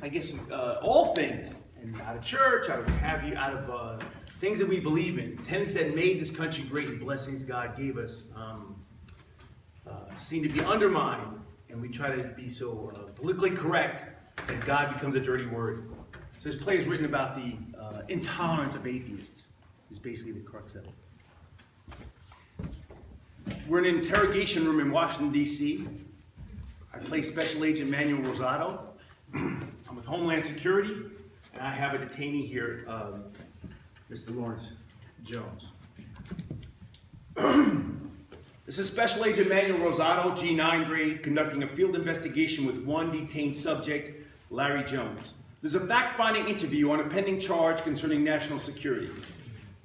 I guess, all things, and out of church, out of things that we believe in, tenets that made this country great, and blessings God gave us, seem to be undermined, and we try to be so politically correct that God becomes a dirty word. So this play is written about the intolerance of atheists, is basically the crux of it. We're in an interrogation room in Washington, D.C. I play Special Agent Manuel Rosado. I'm with Homeland Security, and I have a detainee here, Mr. Lawrence Jones. This is Special Agent Manuel Rosado, G9 grade, conducting a field investigation with one detained subject, Larry Jones. This is a fact-finding interview on a pending charge concerning national security.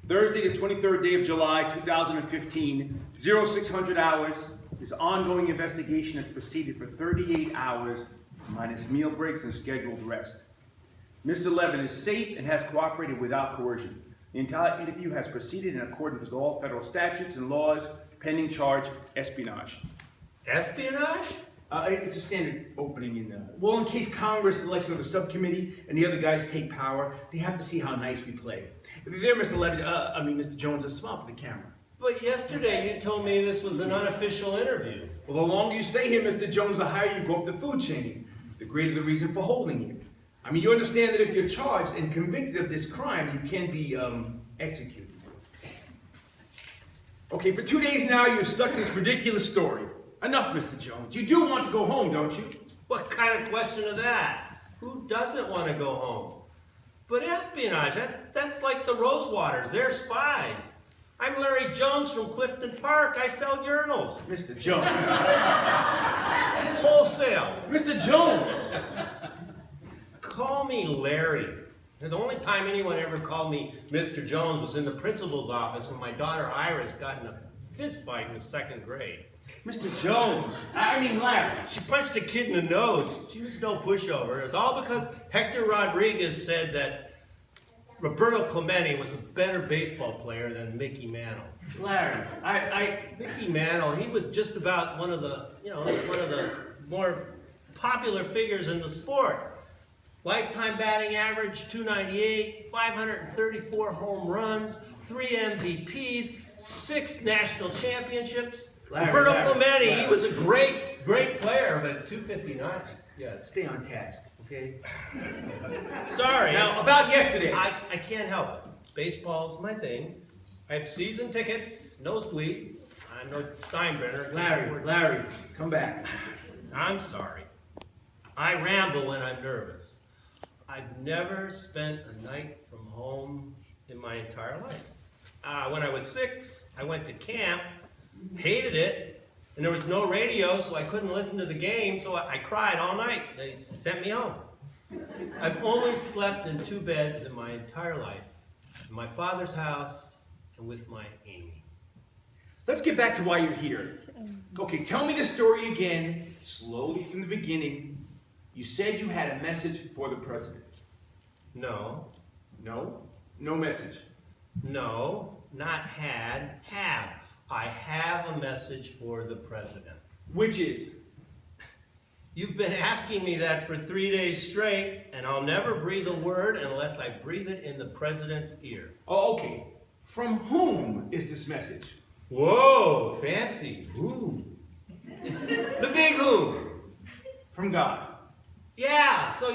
Thursday, the 23rd day of July, 2015, 0600 hours. This ongoing investigation has proceeded for 38 hours, minus meal breaks and scheduled rest. Mr. Levin is safe and has cooperated without coercion. The entire interview has proceeded in accordance with all federal statutes and laws. Pending charge, espionage. Espionage? It's a standard opening in case Congress elects another subcommittee and the other guys take power, they have to see how nice we play. There, Mr. Levin, Mr. Jones, a smile for the camera. But yesterday you told me this was an unofficial interview. Well, the longer you stay here, Mr. Jones, the higher you go up the food chain. The greater the reason for holding you. You understand that if you're charged and convicted of this crime, you can be executed. Okay, for 2 days now, you're stuck to this ridiculous story. Enough, Mr. Jones. You do want to go home, don't you? What kind of question is that? Who doesn't want to go home? But espionage, that's like the Rosewaters. They're spies. I'm Larry Jones from Clifton Park. I sell urinals. Mr. Jones. Wholesale. Mr. Jones. Call me Larry. The only time anyone ever called me Mr. Jones was in the principal's office when my daughter Iris got in a fist fight in the 2nd grade. Mr. Jones. Larry. She punched the kid in the nose. She was no pushover. It was all because Hector Rodriguez said that Roberto Clemente was a better baseball player than Mickey Mantle. Larry, Mickey Mantle, he was just about one of the more popular figures in the sport. Lifetime batting average, 298, 534 home runs, 3 MVPs, 6 national championships. Roberto Clemente, he was a great player, but 259. Yeah, stay on task, okay? Sorry. Now, about yesterday. I can't help it. Baseball's my thing. I have season tickets, nosebleeds. I'm no Steinbrenner. Larry, come back. I'm sorry. I ramble when I'm nervous. I've never spent a night from home in my entire life. When I was 6, I went to camp, hated it, and there was no radio, so I couldn't listen to the game, so I cried all night. They sent me home. I've only slept in 2 beds in my entire life, in my father's house and with my Amy. Let's get back to why you're here. Okay, tell me the story again, slowly from the beginning. You said you had a message for the president. No. No? No message. No, not had, have. I have a message for the president. Which is? You've been asking me that for 3 days straight, and I'll never breathe a word unless I breathe it in the president's ear. Oh, okay. From whom is this message? Whoa, fancy. Who? The big who. From God. Yeah, so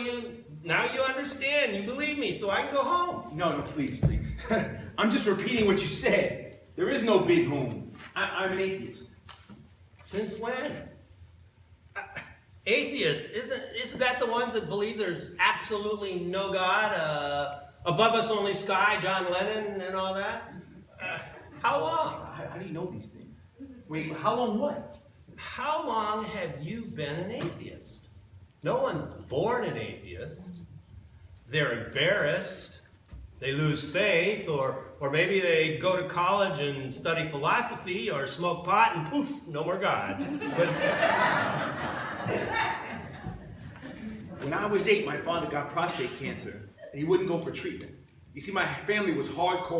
now you understand. You believe me, so I can go home. No, please. I'm just repeating what you said. There is no big whom. I'm an atheist. Since when? Atheists, isn't that the ones that believe there's absolutely no God, above us only sky, John Lennon and all that? How long? How do you know these things? Wait, how long what? How long have you been an atheist? No one's born an atheist. They're embarrassed. They lose faith, or maybe they go to college and study philosophy or smoke pot and poof, no more God. But when I was 8, my father got prostate cancer and he wouldn't go for treatment. You see, my family was hardcore